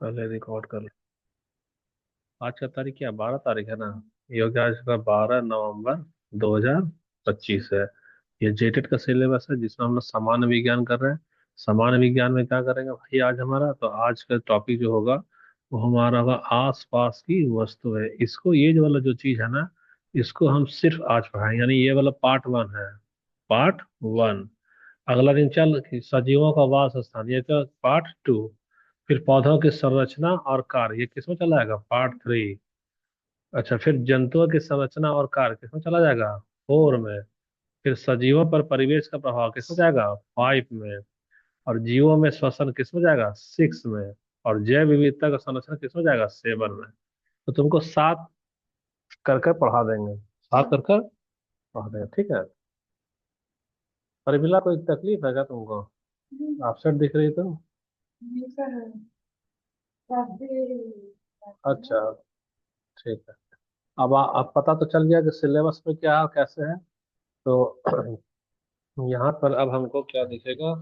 पहले रिकॉर्ड कर लो। आज का तारीख क्या, 12 तारीख है ना। ये हो गया आज का 12 नवंबर 2025 है। ये जेटेट का सिलेबस है जिसमें हम लोग सामान्य विज्ञान कर रहे हैं। सामान्य विज्ञान में क्या करेंगे भाई, आज हमारा तो आज का टॉपिक जो होगा वो हमारा होगा आसपास की वस्तु है। इसको ये जो वाला जो चीज है ना, इसको हम सिर्फ आज पढ़ाएंगे, यानी ये वाला पार्ट 1 है। पार्ट 1। अगला दिन चल सजीवों का वास स्थान, ये तो पार्ट 2। फिर पौधों की संरचना और कार्य, ये किसमें चला जाएगा, पार्ट 3। अच्छा, फिर जंतुओं की संरचना और कार्य किसमें चला जाएगा, 4 में। फिर सजीवों पर परिवेश का प्रभाव किसमें जाएगा, 5 में। और जीवों में श्वसन किसमें जाएगा, 6 में। और जैव विविधता का संरक्षण किसमें जाएगा, 7 में। तो तुमको 7 कर कर पढ़ा देंगे, 7 कर कर पढ़ा देंगे, ठीक है। परिमिला कोई तकलीफ है क्या तुमको, अपसेट दिख रही तुम। अच्छा, ठीक है। अब पता तो चल गया कि सिलेबस में क्या है और कैसे है। तो यहाँ पर अब हमको क्या दिखेगा,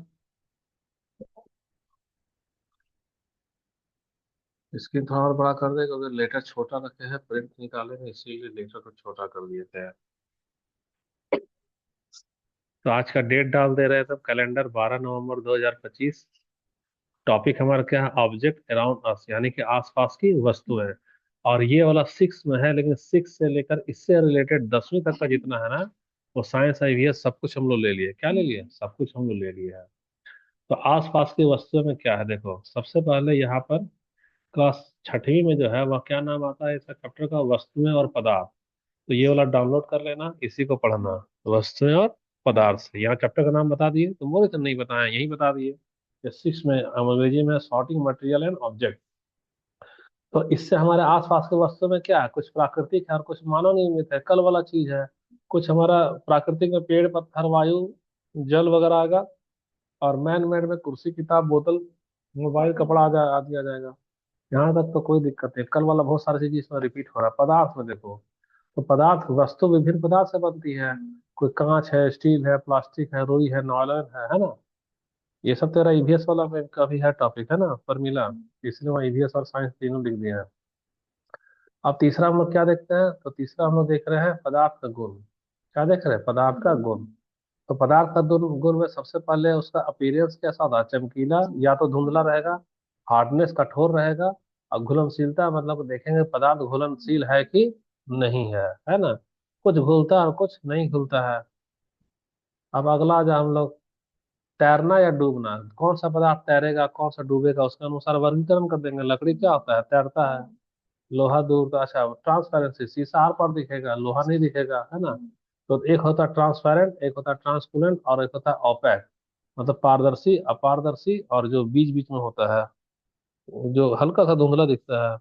स्क्रीन थोड़ा और बड़ा कर दे क्योंकि लेटर छोटा रखे हैं, प्रिंट निकालेंगे इसीलिए लेटर को छोटा कर दिए थे। तो आज का डेट डाल दे रहे थे कैलेंडर, 12 नवंबर 2025। टॉपिक हमारा क्या है, ऑब्जेक्ट अराउंड अस, यानी कि आसपास की वस्तुएं। और ये वाला 6 में है, लेकिन 6 से लेकर इससे रिलेटेड 10वीं तक का जितना है ना, वो साइंस आईवीएस सब कुछ हम लोग ले लिए। क्या ले लिए, सब कुछ हम लोग ले लिए है। तो आसपास की वस्तुओं में क्या है, देखो सबसे पहले यहाँ पर क्लास 6वीं में जो है वह क्या नाम आता है इसका चैप्टर का, वस्तुएं और पदार्थ। तो ये वाला डाउनलोड कर लेना, इसी को पढ़ना। वस्तुएं और पदार्थ से यहाँ चैप्टर का नाम बता दिए, तुम बोले तो नहीं बताया, यही बता दिए। ये 6 में अंग्रेजी में सॉर्टिंग मटेरियल एंड ऑब्जेक्ट। तो इससे हमारे आसपास के वस्तु में क्या है, कुछ प्राकृतिक है और कुछ मानव निर्मित है, कल वाला चीज है। कुछ हमारा प्राकृतिक में पेड़ पत्थर वायु जल वगैरह आएगा। और मैन मेड में कुर्सी किताब बोतल मोबाइल कपड़ा आ दिया जाएगा। यहाँ तक तो कोई दिक्कत नहीं, कल वाला बहुत सारी चीज इसमें रिपीट हो रहा है। पदार्थ में देखो, तो पदार्थ वस्तु विभिन्न पदार्थ से बनती है। कोई कांच है, स्टील है, प्लास्टिक है, रुई है, नॉयलन है ना। ये सब तेरा ईवीएस वाला में का भी है टॉपिक है ना, फॉर्मूला। इसलिए वहाँ ईवीएस और साइंस तीनों लिख दिए हैं। अब तीसरा हम लोग क्या देखते हैं, तो तीसरा हम लोग देख रहे हैं पदार्थ का गुण। क्या देख रहे हैं, पदार्थ का गुण। तो पदार्थ का गुण गुण में सबसे पहले उसका अपीयरेंस कैसा होता है, चमकीला या तो धुंधला रहेगा। हार्डनेस कठोर रहेगा। और घुलनशीलता मतलब देखेंगे पदार्थ घुलनशील है कि नहीं है ना। कुछ घुलता है और कुछ नहीं घुलता है। अब अगला जो हम लोग, तैरना या डूबना, कौन सा पदार्थ तैरेगा कौन सा डूबेगा उसके अनुसार वर्गीकरण कर देंगे। लकड़ी क्या होता है, तैरता है। लोहा दूर का, अच्छा ट्रांसपेरेंसी, शीशा आर पार दिखेगा, लोहा नहीं दिखेगा, है ना। तो एक होता है ट्रांसपेरेंट, एक होता है ट्रांसपेरेंट, और एक होता है ओपेक। मतलब पारदर्शी, अपारदर्शी, और जो बीच बीच में होता है, जो हल्का सा धुंधला दिखता है।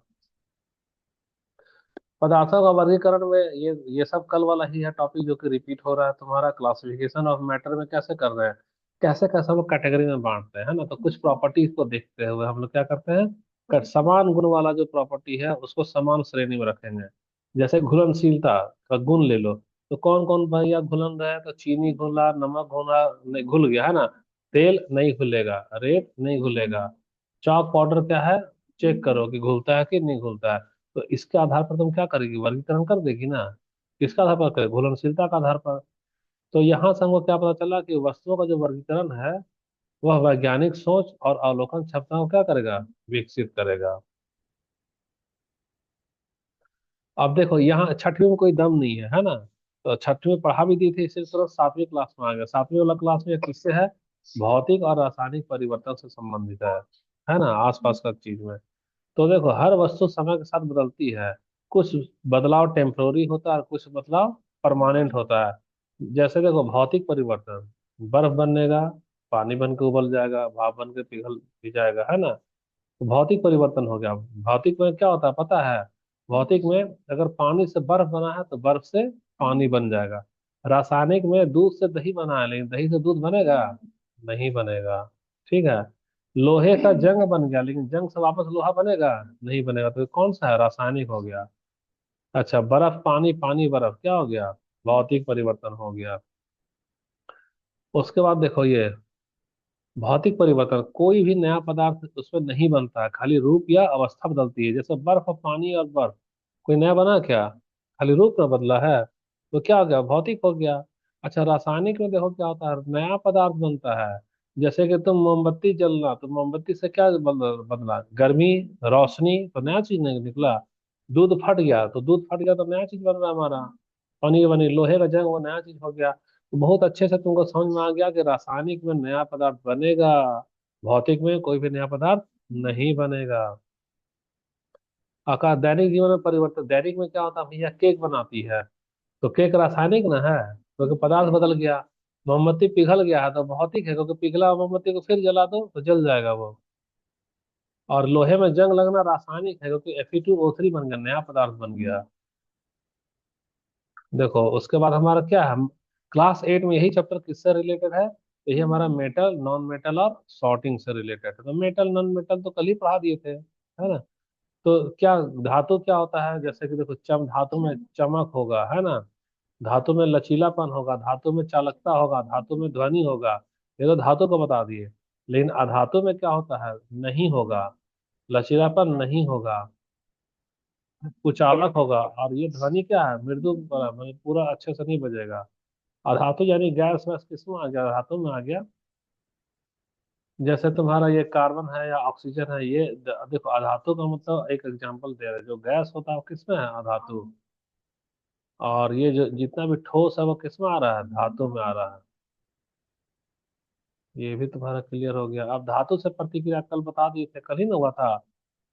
पदार्थों का वर्गीकरण में ये सब कल वाला ही है टॉपिक जो कि रिपीट हो रहा है तुम्हारा। क्लासिफिकेशन ऑफ मैटर में कैसे कर रहे हैं, कैसे कैसे हम लोग कैटेगरी में बांटते हैं, है ना। तो कुछ प्रॉपर्टीज को देखते हुए हम लोग क्या करते हैं, समान गुण वाला जो प्रॉपर्टी है उसको समान श्रेणी में रखेंगे। जैसे घुलनशीलता का गुण ले लो, तो कौन कौन भैया घुलन रहा है, तो चीनी घुला, नमक घुला, नहीं घुल गया है ना। तेल नहीं घुलेगा, रेत नहीं घुलेगा। चॉक पाउडर क्या है, चेक करो कि घुलता है कि नहीं घुलता है। तो इसके आधार पर तुम क्या करेगी, वर्गीकरण कर देगी ना। किसका आधार पर करे, घुलनशीलता का आधार पर। तो यहाँ से हमको क्या पता चला कि वस्तुओं का जो वर्गीकरण है वह वैज्ञानिक सोच और अवलोकन क्षमता को क्या करेगा, विकसित करेगा। अब देखो यहाँ 6वीं में कोई दम नहीं है, है ना। तो 6वीं में पढ़ा भी दी थी, इसी तरह 7वीं क्लास में आ गया। 7वीं वाला क्लास में किससे है, भौतिक और रासायनिक परिवर्तन से संबंधित है ना, आसपास का चीज में। तो देखो हर वस्तु समय के साथ बदलती है। कुछ बदलाव टेम्पोररी होता है और कुछ बदलाव परमानेंट होता है। जैसे देखो भौतिक परिवर्तन, बर्फ बनेगा, पानी बन के उबल जाएगा, भाप बन के पिघल भी जाएगा, है ना। तो भौतिक परिवर्तन हो गया। भौतिक में क्या होता है पता है, भौतिक में अगर पानी से बर्फ बना है तो बर्फ से पानी बन जाएगा। रासायनिक में दूध से दही बना है, लेकिन दही से दूध बनेगा, नहीं बनेगा, ठीक है। लोहे का जंग बन गया, लेकिन जंग से वापस लोहा बनेगा, नहीं बनेगा। तो ये कौन सा है, रासायनिक हो गया। अच्छा, बर्फ पानी, पानी बर्फ, क्या हो गया, भौतिक परिवर्तन हो गया। उसके बाद देखो ये भौतिक परिवर्तन, कोई भी नया पदार्थ उसमें नहीं बनता है, खाली रूप या अवस्था बदलती है। जैसे बर्फ और पानी और बर्फ, कोई नया बना क्या? खाली रूप ना बदला है, तो क्या हो गया? भौतिक हो गया। अच्छा, रासायनिक में देखो क्या होता है, नया पदार्थ बनता है। जैसे कि तुम मोमबत्ती जलना, तो मोमबत्ती से क्या बदला? गर्मी, रोशनी, तो नया चीज नहीं निकला। दूध फट गया, तो दूध फट गया तो नया चीज बन रहा है हमारा। पनीर बनी, लोहे का जंग, वो नया चीज हो गया। तो बहुत अच्छे से तुमको समझ में आ गया कि रासायनिक में नया पदार्थ बनेगा, भौतिक में कोई भी नया पदार्थ नहीं बनेगा। आकार, दैनिक जीवन में परिवर्तन, दैनिक में क्या होता है भैया? केक बनाती है, तो केक रासायनिक ना है, क्योंकि पदार्थ बदल गया। मोमबत्ती पिघल गया है तो भौतिक है, क्योंकि पिघला हुआ मोमबत्ती को फिर जला दो तो जल जाएगा वो। और लोहे में जंग लगना रासायनिक है, क्योंकि Fe2O3 बन गया, नया पदार्थ बन गया। देखो उसके बाद हमारा क्या है, क्लास 8 में यही चैप्टर किससे रिलेटेड है? यही हमारा मेटल, नॉन मेटल और सॉर्टिंग से रिलेटेड है। तो मेटल नॉन मेटल तो कल ही पढ़ा दिए थे, है ना? तो क्या, धातु क्या होता है? जैसे कि देखो, धातु में चमक होगा, है ना? धातु में लचीलापन होगा, धातु में चालकता होगा, धातु में ध्वनि होगा। ये तो धातु को बता दिए। लेकिन अधातु में क्या होता है? नहीं होगा, लचीलापन नहीं होगा, कुचालक होगा, और ये ध्वनि क्या है? मृदु, मतलब पूरा अच्छे से नहीं बजेगा। और धातु यानी गैस वैस किसमें आ गया? धातु में आ गया। जैसे तुम्हारा ये कार्बन है या ऑक्सीजन है, ये देखो अधातु का मतलब, एक एग्जांपल दे रहे हैं, जो गैस होता है वो किसमें है? अधातु। और ये जो जितना भी ठोस है वो किसमें आ रहा है? धातु में आ रहा है। ये भी तुम्हारा क्लियर हो गया। अब धातु से प्रतिक्रिया कल बता दिए थे, कल ही ना हुआ था?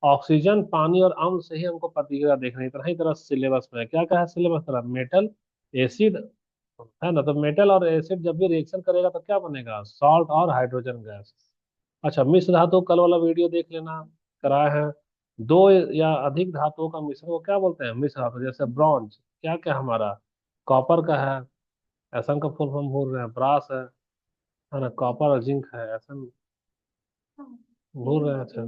ऑक्सीजन, पानी और अम्ल से ही हमको प्रतिक्रिया देखनी है। इतना ही तरह सिलेबस में क्या क्या है? सिलेबस तरह मेटल, एसिड, है ना? तो मेटल और एसिड जब भी रिएक्शन करेगा तो क्या बनेगा? सॉल्ट और हाइड्रोजन गैस। अच्छा, मिश्र धातु कल वाला वीडियो देख लेना, कराया है। दो या अधिक धातुओं का मिश्रण को क्या बोलते हैं? मिश्र धातु। जैसे ब्रॉन्ज, क्या क्या हमारा? कॉपर का है, एसन का फुल फॉर्म भूल रहे हैं, ब्रास है ना? कॉपर और जिंक है, एसन भूल रहे हैं। अच्छा,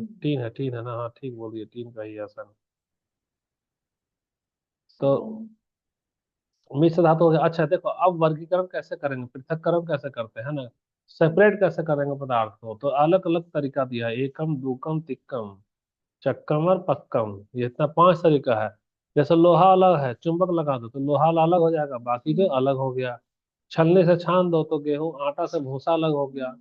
टीन है ना, हाँ ठीक बोलिए, टीन का ही एसन। तो मिश्र धातु हो गया। अच्छा देखो, अब वर्गीकरण कैसे करेंगे, पृथक्करण कैसे करते हैं ना, सेपरेट कैसे करेंगे पदार्थ को? तो अलग अलग तरीका दिया है, एकम, दूकम, तिक्कम, चक्कम और पक्कम, ये इतना 5 तरीका है। जैसे लोहा अलग है, चुंबक लगा दो तो लोहा अलग हो जाएगा, बाकी के अलग हो गया। छलनी से छान दो तो गेहूं, आटा से भूसा अलग हो गया।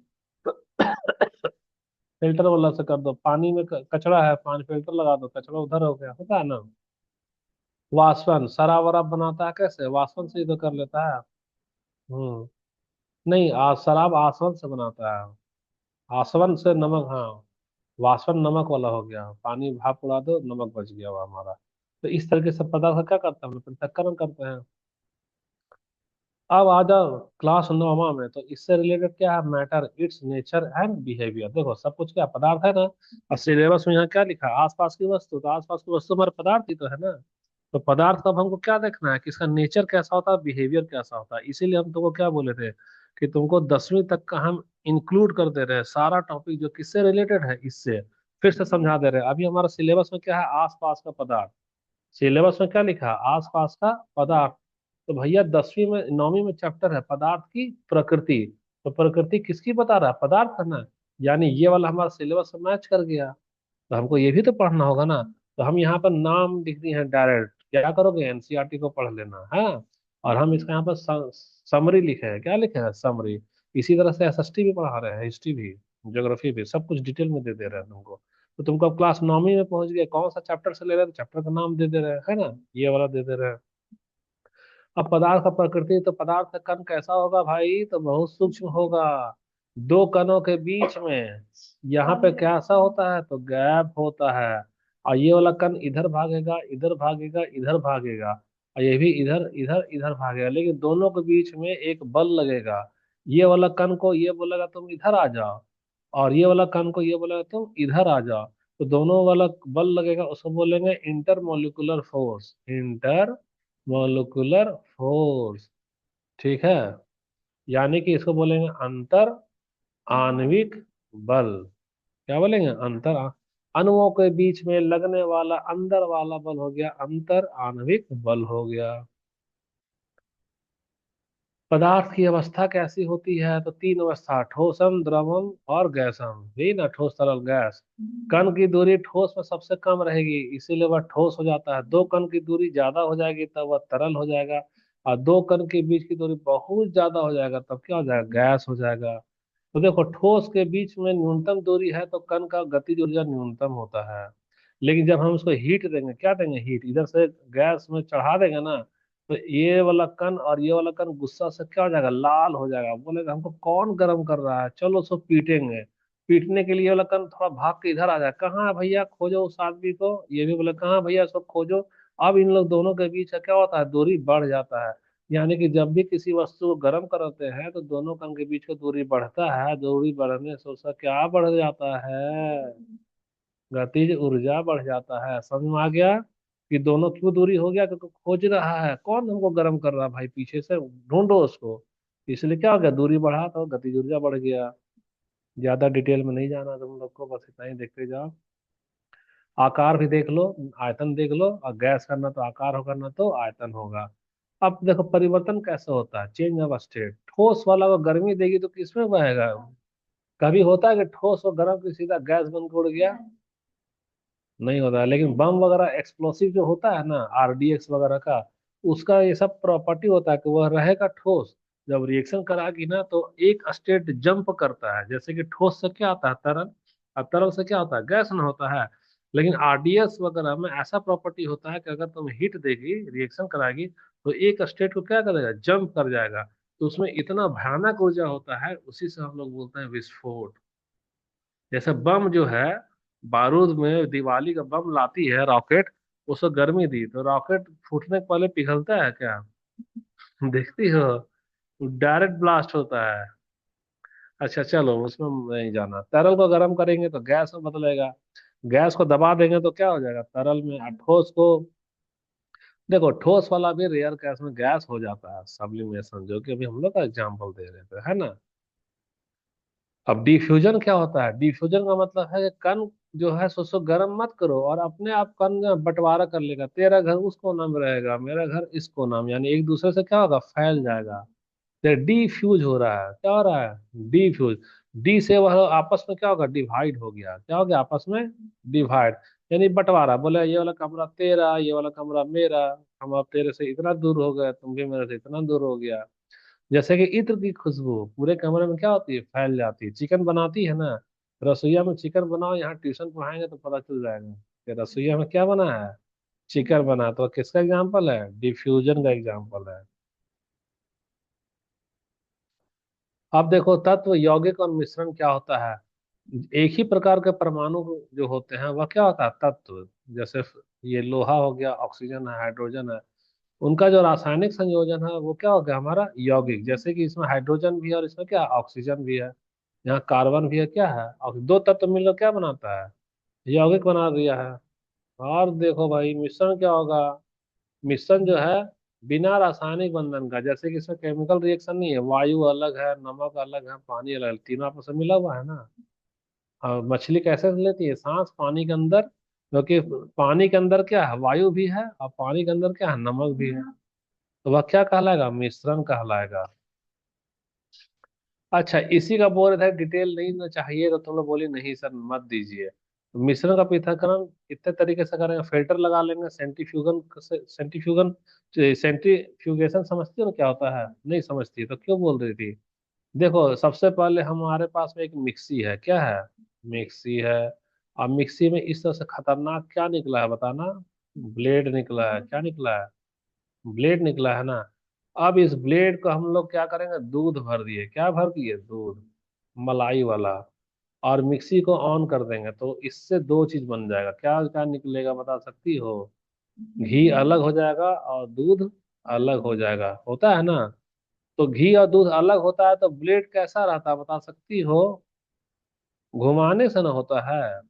फिल्टर वाला से कर दो, पानी में कचरा है, पानी फिल्टर लगा दो, कचरा उधर हो गया, होता है ना? वाष्पन, शराब वराब बनाता है कैसे? वाष्पन से ही तो कर लेता है। हम्म। नहीं, शराब आसवन से बनाता है, आसवन से नमक, हाँ। वाष्पन नमक वाला हो गया, पानी भाप उड़ा दो, नमक बच गया वो हमारा। तो इस तरीके से पदार्थ का क्या करते हैं, हम लोग पृथक्करण करते हैं। अब आ जाओ क्लास 9 में, तो इससे रिलेटेड क्या है? Matter, it's nature and behaviour. देखो सब कुछ क्या पदार्थ है ना। और सिलेबस में यहाँ क्या लिखा है? आसपास की वस्तु, तो आसपास की वस्तु हमारे पदार्थ ही तो है ना। तो पदार्थ का अब हमको क्या देखना है कि इसका नेचर कैसा होता है, बिहेवियर कैसा होता है। इसीलिए हम तुमको क्या बोले थे कि तुमको 10वीं तक का हम इंक्लूड कर दे रहे हैं, सारा टॉपिक जो किससे रिलेटेड है इससे फिर से समझा दे रहे हैं। अभी हमारा सिलेबस में क्या है? आसपास का पदार्थ। सिलेबस में क्या लिखा है? आसपास का पदार्थ। तो भैया 10वीं में, 9वीं में चैप्टर है पदार्थ की प्रकृति। तो प्रकृति किसकी बता रहा है? पदार्थ है ना। यानी ये वाला हमारा सिलेबस से मैच कर गया। तो हमको ये भी तो पढ़ना होगा ना। तो हम यहाँ पर नाम लिख दिए हैं डायरेक्ट, क्या करोगे? एनसीईआरटी को पढ़ लेना है। और हम इसका यहाँ पर समरी लिखे हैं, क्या लिखे हैं? समरी। इसी तरह से एसएसटी भी पढ़ा रहे हैं, हिस्ट्री भी, ज्योग्राफी भी, सब कुछ डिटेल में दे दे रहे हैं तुमको। तो तुमको अब क्लास 9वीं में पहुंच गए, कौन सा चैप्टर से ले रहे हैं? चैप्टर का नाम दे दे रहे हैं, है ना? ये वाला दे दे रहे हैं। अब पदार्थ का प्रकृति, तो पदार्थ का कण कैसा होगा भाई? तो बहुत सूक्ष्म होगा, दो कणों के बीच में। यहाँ पे कैसा होता है? तो गैप होता है। और ये वाला कण इधर भागेगा, इधर भागेगा, इधर भागेगा, और ये भी इधर इधर इधर भागेगा, लेकिन दोनों के बीच में एक बल लगेगा। ये वाला कण को ये बोलेगा तुम इधर आ जाओ, और ये वाला कण को ये बोलेगा तुम इधर आ जाओ। तो दोनों वाला बल लगेगा, उसको बोलेंगे intermolecular force, inter molecular force. ठीक है? यानी कि इसको बोलेंगे अंतर आणविक बल। क्या बोलेंगे? अणुओं के बीच में लगने वाला अंदर वाला बल हो गया अंतर आणविक बल हो गया। पदार्थ की अवस्था कैसी होती है? तो तीन अवस्था, ठोसम, द्रवम और गैसम, यही ना, ठोस, तरल, गैस। कण की दूरी ठोस में सबसे कम रहेगी, इसीलिए वह ठोस हो जाता है। दो कण की दूरी ज्यादा हो जाएगी तब वह तरल हो जाएगा, और दो कण के बीच की दूरी बहुत ज्यादा हो जाएगा तब क्या हो जाएगा? गैस हो जाएगा। तो देखो, ठोस के बीच में न्यूनतम दूरी है तो कण का गतिज ऊर्जा न्यूनतम होता है। लेकिन जब हम उसको हीट देंगे, क्या देंगे? हीट, इधर से गैस में चढ़ा देंगे ना, तो ये वाला कण और ये वाला कण गुस्सा से क्या हो जाएगा? लाल हो जाएगा, बोलेगा हमको कौन गर्म कर रहा है, चलो उसको पीटेंगे। पीटने के लिए ये वाला कण थोड़ा भाग के इधर आ जाए, कहाँ है भैया, खोजो उस आदमी को। ये भी बोले कहाँ है भैया, इसको खोजो। अब इन लोग दोनों के बीच का क्या होता है? दूरी बढ़ जाता है। यानी कि जब भी किसी वस्तु को गर्म कराते हैं तो दोनों कण के बीच का दूरी बढ़ता है, दूरी बढ़ने से उसका क्या बढ़ जाता है? गतिज ऊर्जा बढ़ जाता है। समझ में आ गया कि दोनों क्यों दूरी हो गया? क्योंकि खोज रहा है कौन हमको गर्म कर रहा है भाई, पीछे से ढूंढो उसको। इसलिए क्या हो गया? दूरी बढ़ा तो गतिज ऊर्जा बढ़ गया। ज्यादा डिटेल में नहीं जाना तुम लोग को, बस इतना ही देखते जाओ। आकार भी देख लो, आयतन देख लो, और गैस करना तो आकार होगा ना तो आयतन होगा। अब देखो परिवर्तन कैसे होता है, चेंज ऑफ स्टेट। ठोस वाला को गर्मी देगी तो किसमें बहेगा? कभी होता है कि ठोस को गर्म की सीधा गैस बन के उड़ गया? नहीं होता है। लेकिन बम वगैरह एक्सप्लोसिव जो होता है ना, आरडीएक्स वगैरह का, उसका ये सब प्रॉपर्टी होता है कि वह रहेगा ठोस। जब रिएक्शन कराएगी ना तो एक स्टेट जंप करता है, जैसे कि ठोस से क्या आता है? तरल। अब तरल से क्या होता है? गैस ना होता है। लेकिन आरडीएक्स वगैरह में ऐसा प्रॉपर्टी होता है कि अगर तुम हीट देगी, रिएक्शन कराएगी, तो एक स्टेट को क्या करेगा? जंप कर जाएगा। तो उसमें इतना भयानक ऊर्जा होता है, उसी से हम लोग बोलते हैं विस्फोट। जैसे बम जो है, बारूद में दिवाली का बम लाती है रॉकेट, उसको गर्मी दी तो रॉकेट फूटने के पहले पिघलता है क्या? देखती हो? डायरेक्ट ब्लास्ट होता है। अच्छा चलो, उसमें नहीं जाना। तरल को गर्म करेंगे तो गैस में बदलेगा, गैस को दबा देंगे तो क्या हो जाएगा? तरल में। और ठोस को, देखो ठोस वाला भी रेयर केस में गैस हो जाता है, सब्लिमेशन, जो कि अभी हम लोग का एग्जाम्पल दे रहे थे, है ना। अब डिफ्यूजन क्या होता है? डिफ्यूजन का मतलब है कि कण जो है सो गर्म मत करो और अपने आप कण जो बंटवारा कर लेगा, तेरा घर उस कोना में रहेगा, मेरा घर इस कोना में, यानी एक दूसरे से क्या होगा? फैल जाएगा। तो डिफ्यूज हो रहा है, क्या हो रहा है? डिफ्यूज। डी से वह आपस में क्या होगा? डिवाइड हो गया। क्या हो गया? आपस में डिवाइड, यानी बंटवारा। बोले ये वाला कमरा तेरा, ये वाला कमरा मेरा, हम अब तेरे से इतना दूर हो गए, तुम भी मेरे से इतना दूर हो गया। जैसे कि इत्र की खुशबू पूरे कमरे में क्या होती है? फैल जाती है। चिकन बनाती है ना, रसोईया में चिकन बनाओ, यहाँ ट्यूशन पढ़ाएंगे तो पता चल जाएगा कि रसोईया में क्या बना है? चिकन बना। तो किसका एग्जाम्पल है? डिफ्यूजन का एग्जाम्पल है। अब देखो, तत्व, यौगिक और मिश्रण क्या होता है? एक ही प्रकार के परमाणु जो होते हैं वह क्या होता है? तत्व। जैसे ये लोहा हो गया, ऑक्सीजन है, हाइड्रोजन है, उनका जो रासायनिक संयोजन है वो क्या हो गया? हमारा यौगिक। जैसे कि इसमें हाइड्रोजन भी है और इसमें क्या है? ऑक्सीजन भी है। यहाँ कार्बन भी है, क्या है? और दो तत्व मिलकर क्या बनाता है? यौगिक बना दिया है। और देखो भाई, मिश्रण क्या होगा? मिश्रण जो है बिना रासायनिक बंधन का, जैसे कि इसमें केमिकल रिएक्शन नहीं है, वायु अलग है, नमक अलग है, पानी अलग है, तीनों आपस में मिला हुआ है ना। और मछली कैसे लेती है सांस? पानी के अंदर, क्योंकि पानी के अंदर क्या है? वायु भी है, और पानी के अंदर क्या है? नमक भी है। तो वह क्या कहलाएगा? मिश्रण कहलाएगा। अच्छा, इसी का बोल रहे थे डिटेल नहीं ना चाहिए, तो तुम लोग बोली नहीं सर मत दीजिए। तो मिश्रण का पृथक्करण इतने तरीके से करेंगे, फिल्टर लगा लेंगे, सेंट्रीफ्यूगन, सेंट्रीफ्यूगन, सेंट्रीफ्यूगेशन समझती हो ना क्या होता है? नहीं समझती तो क्यों बोल रही थी? देखो, सबसे पहले हमारे पास में एक मिक्सी है, क्या है? मिक्सी है। और मिक्सी में इस तरह से खतरनाक क्या निकला है बताना? ब्लेड निकला है। क्या निकला है? ब्लेड निकला है ना। अब इस ब्लेड को हम लोग क्या करेंगे? दूध भर दिए, क्या भर दिए? दूध, मलाई वाला। और मिक्सी को ऑन कर देंगे तो इससे दो चीज बन जाएगा। क्या क्या निकलेगा बता सकती हो? घी अलग हो जाएगा और दूध अलग हो जाएगा, होता है ना। तो घी और दूध अलग होता है तो ब्लेड कैसा रहता है बता सकती हो? घुमाने से ना होता है।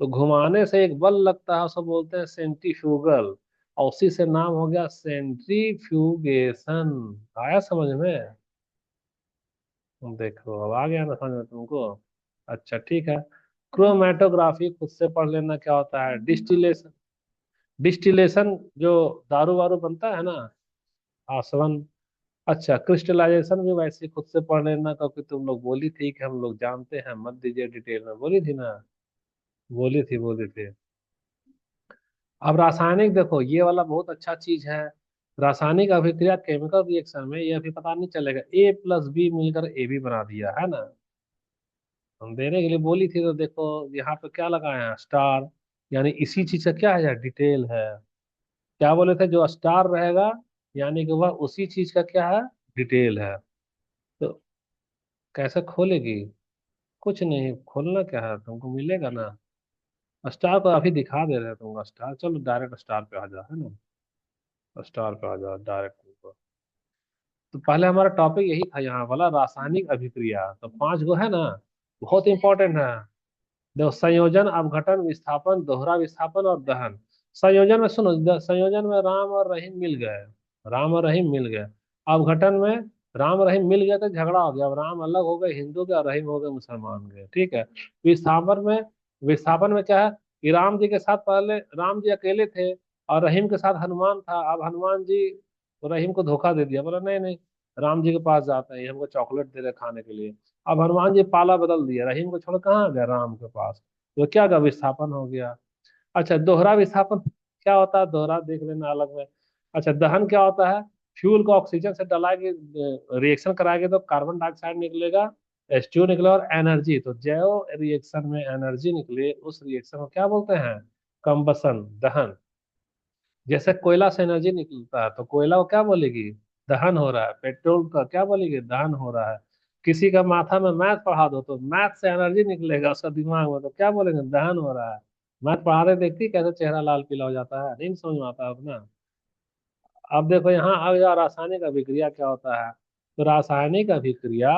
तो घुमाने से एक बल लगता है, उसको बोलते हैं सेंट्रीफ्यूगल, और उसी से नाम हो गया सेंट्रीफ्यूगेशन। आया समझ में? देखो अब आ गया ना समझ में तुमको। अच्छा ठीक है। क्रोमेटोग्राफी खुद से पढ़ लेना क्या होता है। डिस्टिलेशन, डिस्टिलेशन जो दारू वारू बनता है ना, आसवन, अच्छा, क्रिस्टलाइजेशन भी वैसे खुद से पढ़ लेना, क्योंकि तुम लोग बोली थी कि हम लोग जानते हैं, मत दीजिए डिटेल में, बोली थी ना। बोली थी, बोली थी। अब रासायनिक देखो, ये वाला बहुत अच्छा चीज है। रासायनिक अभिक्रिया केमिकल रिएक्शन में ये अभी पता नहीं चलेगा, ए प्लस बी मिलकर ए भी बना दिया है ना। हम देने के लिए बोली थी, तो देखो यहाँ पे क्या लगाए हैं, स्टार। यानी इसी चीज का क्या है, डिटेल है। क्या बोले थे, जो स्टार रहेगा यानी कि वह उसी चीज का क्या है, डिटेल है। तो कैसे खोलेगी, कुछ नहीं खोलना, क्या है तुमको मिलेगा ना। स्टार को अभी दिखा दे रहे हैं तुमको, स्टार, चलो डायरेक्ट स्टार पे आ जाओ, है ना। स्टार पे आ जाओ डायरेक्ट तुमको। तो पहले हमारा टॉपिक यही था यहाँ वाला, रासायनिक अभिक्रिया, तो 5 गो है ना, बहुत इंपॉर्टेंट है। देखो, संयोजन, अपघटन, विस्थापन, दोहरा विस्थापन और दहन। संयोजन में सुनो, संयोजन में राम और रहीम मिल गए। राम और रहीम मिल गए। अपघटन में राम रहीम मिल गए तो झगड़ा हो गया, अब राम अलग हो गए हिंदू के और रहीम हो गए मुसलमान के, ठीक है। विस्थापन में क्या है कि राम जी के साथ पहले राम जी अकेले थे और रहीम के साथ हनुमान था। अब हनुमान जी रहीम को धोखा दे दिया, बोला नहीं नहीं, राम जी के पास जाते हैं, ये हमको चॉकलेट दे रहे खाने के लिए। अब हनुमान जी पाला बदल दिया, रहीम को छोड़ कहाँ गया, राम के पास। तो क्या का विस्थापन हो गया। अच्छा, दोहरा विस्थापन क्या होता है, दोहरा देख लेना अलग में। अच्छा, दहन क्या होता है, फ्यूल को ऑक्सीजन से डलाएंगे, रिएक्शन कराएंगे तो कार्बन डाइऑक्साइड निकलेगा, H2 निकलेगा और एनर्जी, तो जो रिएक्शन में एनर्जी निकले उस रिएक्शन को क्या बोलते हैं, कंबसन, दहन। जैसे कोयला से एनर्जी निकलता है तो कोयला को क्या बोलेगी, दहन हो रहा है। पेट्रोल का क्या बोलेगी, दहन हो रहा है। किसी का माथा में मैथ पढ़ा दो तो मैथ से एनर्जी निकलेगा उसका दिमाग में, तो क्या बोलेंगे, दहन हो रहा है। मैथ पढ़ा रहे, देखती कैसे चेहरा लाल पीला हो जाता है, नहीं समझ में आता अपना। अब देखो यहाँ आ गया रासायनिक अभिक्रिया क्या होता है। तो रासायनिक अभिक्रिया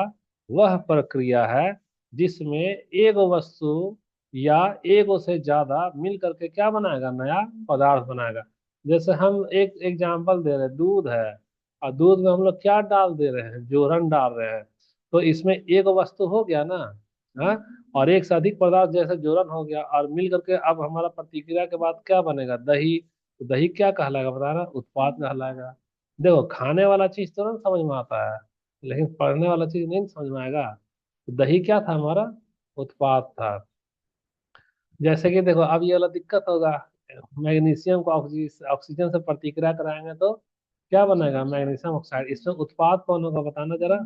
वह प्रक्रिया है जिसमें एक वस्तु या एक से ज्यादा मिल करके क्या बनाएगा, नया पदार्थ बनाएगा। जैसे हम एक एग्जांपल दे रहे हैं, दूध है, और दूध में हम लोग क्या डाल दे रहे हैं, जोरन डाल रहे हैं। तो इसमें एक वस्तु हो गया ना, हाँ, और एक से अधिक पदार्थ जैसे जोरन हो गया और मिल करके अब हमारा प्रतिक्रिया के बाद क्या बनेगा, दही। तो दही क्या कहलाएगा, बता रहा, उत्पाद कहलाएगा। देखो, खाने वाला चीज तो ना समझ में आता है, लेकिन पढ़ने वाला चीज नहीं समझ में आएगा। तो दही क्या था हमारा, उत्पाद था। जैसे कि देखो, अब ये वाला दिक्कत होगा, मैग्नीशियम को ऑक्सीजन से प्रतिक्रिया कराएंगे तो क्या बनेगा, मैग्नीशियम ऑक्साइड। इसमें उत्पाद कौन होगा, बताना जरा।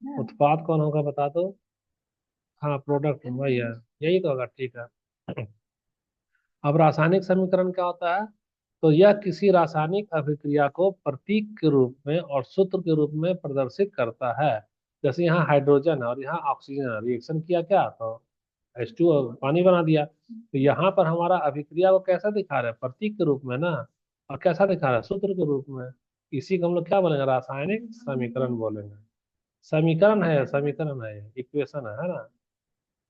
उत्पाद कौन होगा, बता दो। हाँ, प्रोडक्ट वही है, यही तो होगा, ठीक है। अब रासायनिक समीकरण क्या होता है, तो यह किसी रासायनिक अभिक्रिया को प्रतीक के रूप में और सूत्र के रूप में प्रदर्शित करता है। जैसे यहाँ हाइड्रोजन है और यहाँ ऑक्सीजन है, रिएक्शन किया क्या, तो H2 पानी बना दिया। तो यहाँ पर हमारा अभिक्रिया को कैसा दिखा रहा है, प्रतीक के रूप में ना, और कैसा दिखा रहा है, सूत्र के रूप में। इसी को हम लोग क्या बोलेंगे, रासायनिक समीकरण बोलेंगे। समीकरण है, समीकरण है, इक्वेशन है ना।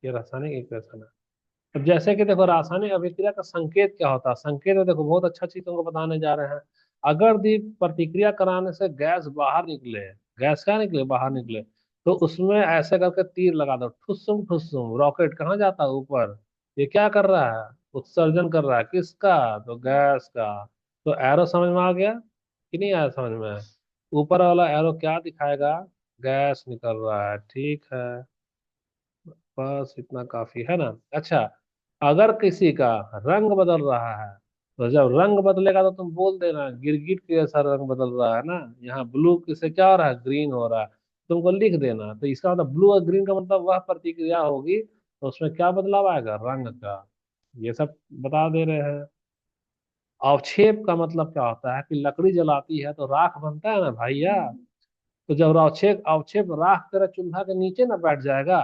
ये रासायनिक इक्वेशन है। अब जैसे कि देखो, रासायनिक अभिक्रिया का संकेत क्या होता है, संकेत में देखो बहुत अच्छा चीज तुमको बताने जा रहे हैं। अगर दी प्रतिक्रिया कराने से गैस बाहर निकले, गैस क्या निकले, बाहर निकले, तो उसमें ऐसे करके तीर लगा दो, ठुसुम ठुसुम, रॉकेट कहाँ जाता है, ऊपर। ये क्या कर रहा है, उत्सर्जन कर रहा है, किसका, तो गैस का। तो एरो समझ में आ गया कि नहीं आया समझ में। ऊपर वाला एरो क्या दिखाएगा, गैस निकल रहा है, ठीक है। बस इतना काफी है ना। अच्छा, अगर किसी का रंग बदल रहा है, तो जब रंग बदलेगा तो तुम बोल देना, गिरगिट के जैसा रंग बदल रहा है ना, यहाँ ब्लू से क्या हो रहा है, ग्रीन हो रहा है। तुमको लिख देना, तो इसका मतलब ब्लू और ग्रीन का मतलब वह प्रतिक्रिया होगी तो उसमें क्या बदलाव आएगा, रंग का। ये सब बता दे रहे हैं। अवक्षेप का मतलब क्या होता है कि लकड़ी जलाती है तो राख बनता है ना भैया। तो जब अवक्षेप अवक्षेप राख तेरा चूल्हा के नीचे ना बैठ जाएगा,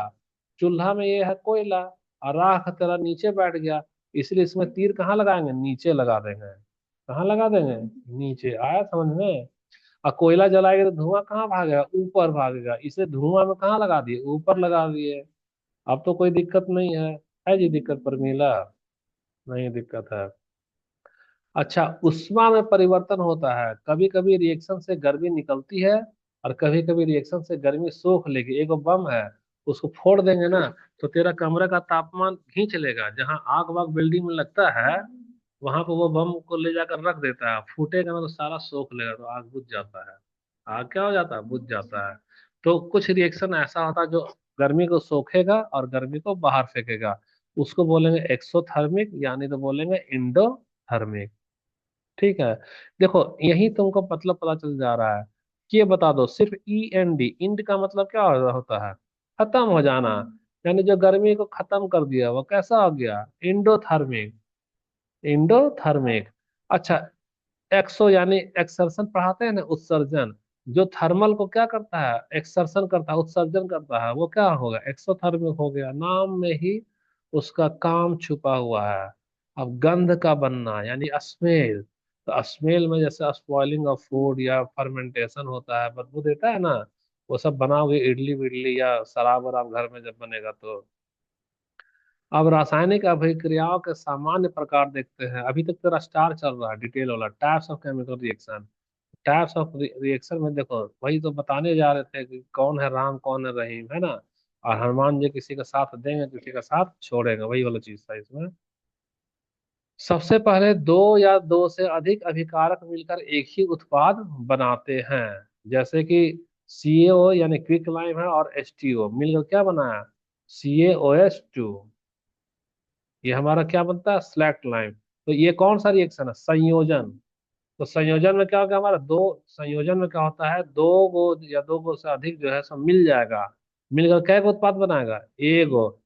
चूल्हा में ये है कोयला और राख तेरा नीचे बैठ गया, इसलिए इसमें तीर कहाँ लगाएंगे, नीचे लगा देंगे। कहाँ लगा देंगे, नीचे, आया समझ में। और कोयला जलाएंगे तो धुआं कहाँ भागेगा, ऊपर भागेगा, इसलिए धुआं में कहाँ लगा दिए, ऊपर लगा दिए। अब तो कोई दिक्कत नहीं है जी दिक्कत पर मिला, नहीं दिक्कत है। अच्छा, उष्मा में परिवर्तन होता है, कभी कभी रिएक्शन से गर्मी निकलती है और कभी कभी रिएक्शन से गर्मी सोख लेगी। एक बम है, उसको फोड़ देंगे ना, तो तेरा कमरे का तापमान खींच लेगा। जहां आग वाग बिल्डिंग में लगता है वहां पर वो बम को ले जाकर रख देता है, फूटेगा ना तो सारा सोख लेगा, तो आग बुझ जाता है। आग क्या हो जाता है, बुझ जाता है। तो कुछ रिएक्शन ऐसा होता है जो गर्मी को सोखेगा और गर्मी को बाहर फेंकेगा, उसको बोलेंगे एक्सोथर्मिक, यानी तो बोलेंगे इंडोथर्मिक। ठीक है। देखो यही तुमको मतलब पता चल जा रहा है कि ये बता दो, सिर्फ ई एन डी, इंड का मतलब क्या होता है, खत्म हो जाना। यानी जो गर्मी को खत्म कर दिया वो कैसा हो गया, इंडोथर्मिक। इंडोथर्मिक। अच्छा, एक्सो यानी एक्सर्शन पढ़ाते हैं ना, उत्सर्जन। जो थर्मल को क्या करता है, एक्सर्शन करता है, उत्सर्जन करता है, वो क्या होगा, एक्सोथर्मिक हो गया, नाम में ही उसका काम छुपा हुआ है। अब गंध का बनना यानी स्मेल, तो स्मेल में जैसे स्पॉइलिंग ऑफ फूड या फर्मेंटेशन होता है, बदबू देता है ना, वो सब बनाओगे इडली विडली या शराब वराब घर में जब बनेगा तो। अब रासायनिक अभिक्रियाओं के सामान्य प्रकार देखते हैं। अभी तक तेरा स्टार चल रहा है डिटेल वाला, types of chemical reaction. Types of reaction में देखो वही तो बताने जा रहे थे कि कौन है राम कौन है रहीम, है ना। और हनुमान जी किसी का साथ देंगे किसी का साथ छोड़ेंगे, वही वाला चीज था इसमें। सबसे पहले दो या दो से अधिक अभिकारक मिलकर एक ही उत्पाद बनाते हैं। जैसे कि CaO यानी क्विक लाइम है, और H2O मिलकर क्या बनाया, CaOH2। ये हमारा क्या बनता है, स्लैक्ट लाइम। तो ये कौन सा रिएक्शन है, संयोजन। तो संयोजन में क्या होगा, हमारा दो, संयोजन में क्या होता है, दो गो या दो गो से अधिक जो है सब मिल जाएगा, मिलकर क्या एक उत्पाद बनाएगा, एगो।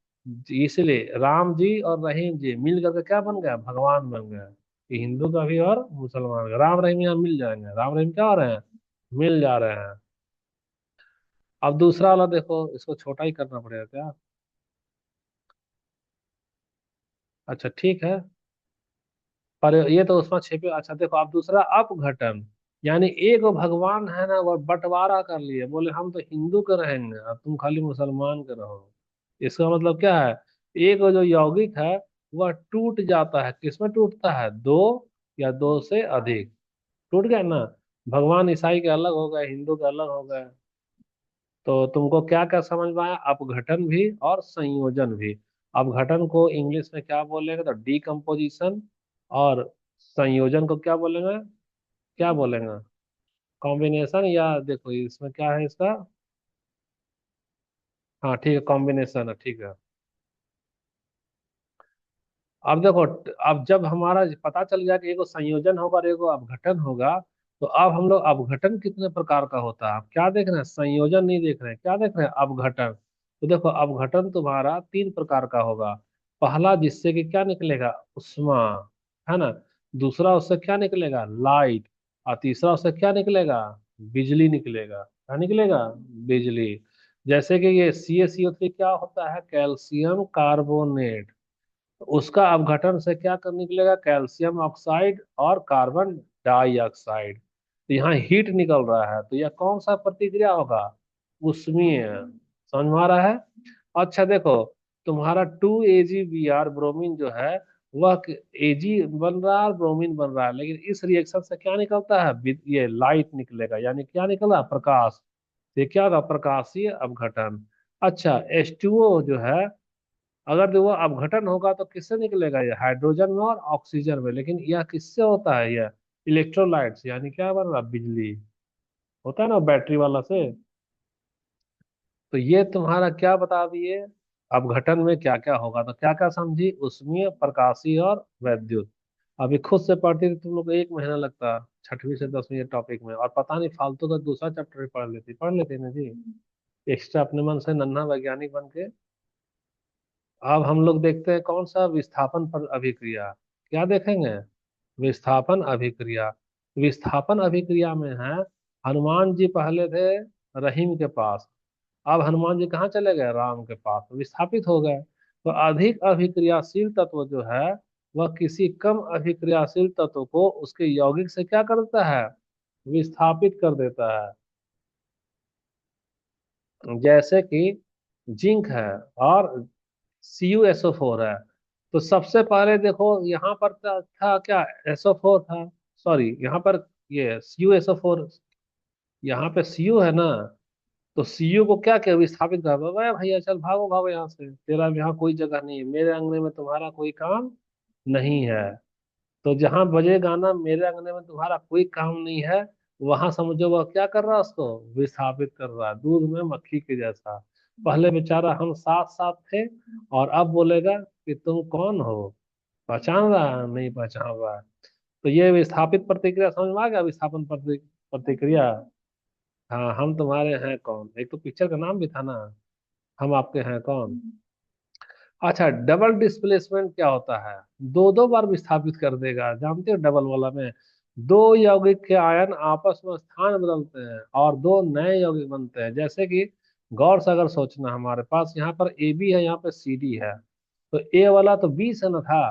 इसलिए राम जी और रहीम जी मिल करके क्या बन गया, भगवान बन गया। ये हिंदू का भी और मुसलमान का, राम रहीम यहाँ मिल जाएंगे, राम रहीम क्या हो रहे हैं, मिल जा रहे हैं। अब दूसरा वाला देखो, इसको छोटा ही करना पड़ेगा क्या, अच्छा ठीक है। पर ये तो उसमें छिपे, अच्छा देखो आप दूसरा अपघटन, यानी एक भगवान है ना, वो बंटवारा कर लिए, बोले हम तो हिंदू के रहेंगे और तुम खाली मुसलमान के रहो। इसका मतलब क्या है, एक जो यौगिक है वह टूट जाता है, किसमें टूटता है, दो या दो से अधिक, टूट गया ना। भगवान ईसाई के अलग हो गए, हिंदू के अलग हो गए। तो तुमको क्या क्या समझ में आया, अपघटन भी और संयोजन भी। अपघटन को इंग्लिश में क्या बोलेंगे, तो डीकम्पोजिशन। और संयोजन को क्या बोलेंगे, क्या बोलेंगे, कॉम्बिनेशन, या देखो इसमें क्या है इसका, हाँ ठीक है, कॉम्बिनेशन है, ठीक है। अब देखो, अब जब हमारा पता चल गया कि एगो संयोजन होगा और एगो अपघटन होगा, तो अब हम लोग अपघटन कितने प्रकार का होता है, आप क्या देख रहे हैं, संयोजन नहीं देख रहे हैं, क्या देख रहे हैं, अपघटन। तो देखो अपघटन तुम्हारा तीन प्रकार का होगा। पहला जिससे कि क्या निकलेगा, उष्मा, है ना। दूसरा उससे क्या निकलेगा, लाइट। और तीसरा उससे क्या निकलेगा, बिजली निकलेगा, क्या निकलेगा, बिजली। जैसे कि ये CaCO3 क्या होता है, कैल्शियम कार्बोनेट। उसका अपघटन से क्या कर निकलेगा, कैल्शियम ऑक्साइड और कार्बन डाइऑक्साइड। तो यहाँ हीट निकल रहा है, तो यह कौन सा प्रतिक्रिया होगा, उष्मीय। समझ में आ रहा है। अच्छा देखो, तुम्हारा 2AgBr ब्रोमीन जो है, वह Ag बन रहा है और ब्रोमीन बन रहा है, लेकिन इस रिएक्शन से क्या निकलता है, ये लाइट निकलेगा, यानी क्या निकला, प्रकाश। तो ये क्या होगा, प्रकाशीय अपघटन। अच्छा H2O जो है, अगर जो वो अपघटन होगा तो किससे निकलेगा, ये हाइड्रोजन में और ऑक्सीजन में, लेकिन यह किससे होता है, यह इलेक्ट्रोलाइट्स, यानी क्या बन रहा, बिजली, होता है ना बैटरी वाला से। तो ये तुम्हारा क्या बता दिए, अपघटन में क्या क्या होगा, तो क्या क्या समझी, उष्मीय, प्रकाशीय और वैद्युत। अभी खुद से पढ़ती थी तुम लोग को 1 महीना लगता, छठवीं से 10वीं टॉपिक में, और पता नहीं फालतू का दूसरा चैप्टर भी पढ़ लेती ना जी, एक्स्ट्रा अपने मन से नन्हा वैज्ञानिक बन के। अब हम लोग देखते हैं कौन सा, विस्थापन पर अभिक्रिया। क्या देखेंगे, विस्थापन अभिक्रिया। विस्थापन अभिक्रिया में है, हनुमान जी पहले थे रहीम के पास, अब हनुमान जी कहाँ चले गए, राम के पास, विस्थापित हो गए। तो अधिक अभिक्रियाशील तत्व जो है, वह किसी कम अभिक्रियाशील तत्व को उसके यौगिक से क्या कर देता है, विस्थापित कर देता है। जैसे कि जिंक है और CuSO4 है। तो सबसे पहले देखो यहाँ पर था क्या, SO4 था, सॉरी यहाँ पर ये CuSO4, यहाँ पे Cu है ना। तो Cu को क्या किया, विस्थापित कर दो, "अबे भैया चल भागो भागो यहाँ से, तेरा यहाँ कोई जगह नहीं है, मेरे अंगने में तुम्हारा कोई काम नहीं है।" तो जहां बजे गाना मेरे अंगने में तुम्हारा कोई काम नहीं है, वहां समझो वह क्या कर रहा है, उसको विस्थापित कर रहा है, दूध में मक्खी के जैसा। पहले बेचारा हम साथ साथ थे, और अब बोलेगा कि तुम कौन हो, पहचान रहा है? नहीं पहचान रहा है। तो ये विस्थापित प्रतिक्रिया समझ में आ गया, विस्थापन प्रतिक्रिया। हाँ, हम तुम्हारे हैं कौन, एक तो पिक्चर का नाम भी था ना, हम आपके हैं कौन। अच्छा, डबल डिस्प्लेसमेंट क्या होता है? दो दो बार विस्थापित कर देगा, जानते हो डबल वाला में दो यौगिक के आयन आपस में स्थान बदलते हैं और दो नए यौगिक बनते हैं। जैसे कि गौर से अगर सोचना, हमारे पास यहाँ पर ए बी है, यहाँ पे सी डी है, तो ए वाला तो बी से न था,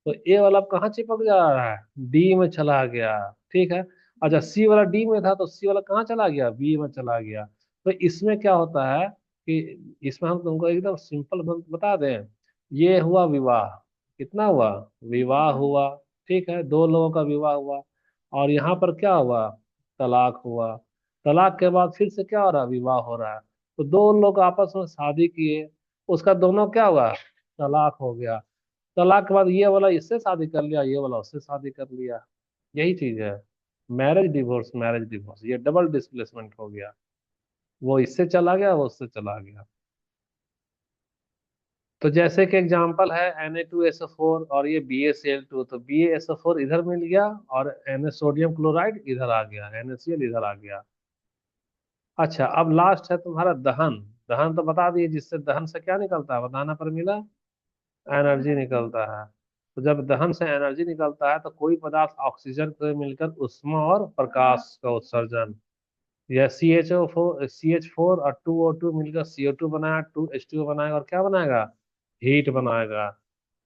तो ए वाला अब कहाँ चिपक जा रहा है, डी में चला गया। ठीक है। अच्छा, सी वाला डी में था, तो सी वाला कहाँ चला गया, बी में चला गया। तो इसमें क्या होता है कि इसमें हम तुमको एकदम सिंपल बता दें, ये हुआ विवाह। कितना हुआ, विवाह हुआ। ठीक है, दो लोगों का विवाह हुआ। और यहाँ पर क्या हुआ, तलाक हुआ। तलाक के बाद फिर से क्या हो रहा है, विवाह हो रहा है। तो दो लोग आपस में शादी किए, उसका दोनों क्या हुआ, तलाक हो गया। तलाक के बाद ये वाला इससे शादी कर लिया, ये वाला उससे शादी कर लिया। यही चीज है, मैरिज डिवोर्स, मैरिज डिवोर्स, ये डबल डिस्प्लेसमेंट हो गया। वो इससे चला गया, वो उससे चला गया। तो जैसे कि एग्जांपल है Na2SO4 और ये BaCl2, तो BaSO4 इधर मिल गया, और Na सोडियम क्लोराइड इधर आ गया, NaCl इधर आ गया। अच्छा, अब लास्ट है तुम्हारा दहन। दहन तो बता दिए, जिससे दहन से क्या निकलता है, बताना पर मिला, एनर्जी निकलता है। तो जब दहन से एनर्जी निकलता है, तो कोई पदार्थ ऑक्सीजन को मिलकर ऊष्मा और प्रकाश का उत्सर्जन, यह CH4 और 2O2 मिलकर CO2 बनाया, 2H2O बनाएगा, और क्या बनाएगा, हीट बनाएगा।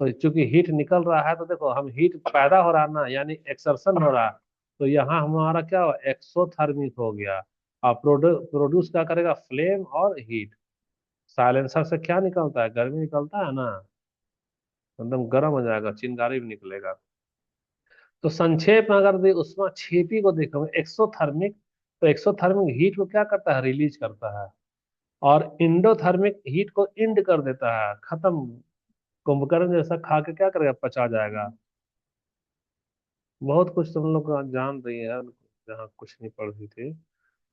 तो चूंकि हीट निकल रहा है, तो देखो हम हीट पैदा हो रहा है ना, यानी एक्सर्शन हो रहा है, तो यहाँ हमारा क्या हो, एक्सोथर्मिक हो गया। और प्रोड्यूस क्या करेगा, फ्लेम और हीट। साइलेंसर से क्या निकलता है, गर्मी निकलता है ना, एकदम गर्म हो जाएगा, चिंगारी भी निकलेगा। तो संक्षेप में अगर उसमें छेपी को देखो, एक्सोथर्मिक, तो एक्सोथर्मिक हीट को क्या करता है, रिलीज करता है। और इंडोथर्मिक हीट को इंड कर देता है, खत्म। कुंभकर्ण जैसा खा के क्या करेगा, पचा जाएगा। बहुत कुछ तुम लोग जान रही है, जहाँ कुछ नहीं पढ़ रही थी।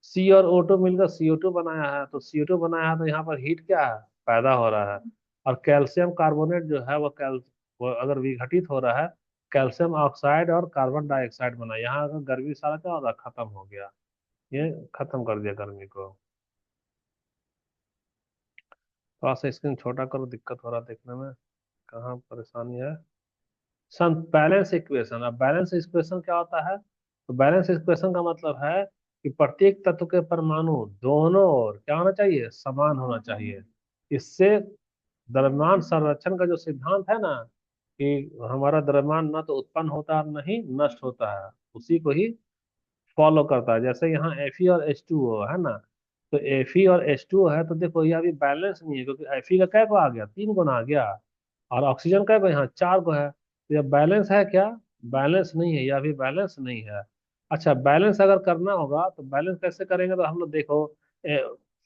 सी और O2 मिलकर CO2 बनाया है, तो CO2 बनाया है, तो यहाँ पर हीट क्या है, पैदा हो रहा है। और कैल्शियम कार्बोनेट जो है वो अगर विघटित हो रहा है, कैल्शियम ऑक्साइड और कार्बन डाइऑक्साइड बना, यहाँ अगर गर्मी सारा क्या हो रहा है, खत्म हो गया। ये खत्म कर दिया गर्मी को। थोड़ा सा स्क्रीन छोटा करो, दिक्कत हो रहा है देखने में, कहाँ परेशानी है। सन बैलेंस इक्वेशन, अब बैलेंस इक्वेशन क्या होता है, तो बैलेंस इक्वेशन का मतलब है कि प्रत्येक तत्व के परमाणु दोनों ओर क्या होना चाहिए, समान होना चाहिए। इससे द्रव्यमान संरक्षण का जो सिद्धांत है ना, कि हमारा द्रव्यमान न तो उत्पन्न होता है, न ही नष्ट होता है, उसी को ही फॉलो करता है। जैसे यहाँ Fe और H2O है ना, तो Fe और H2O है, तो देखो ये अभी बैलेंस नहीं है, क्योंकि Fe का कै को आ गया, 3 गुना आ गया, और ऑक्सीजन कै को, यहाँ 4 को है, तो ये बैलेंस है क्या, बैलेंस नहीं है, यह अभी बैलेंस नहीं है। अच्छा, बैलेंस अगर करना होगा तो बैलेंस कैसे करेंगे, तो हम लोग देखो,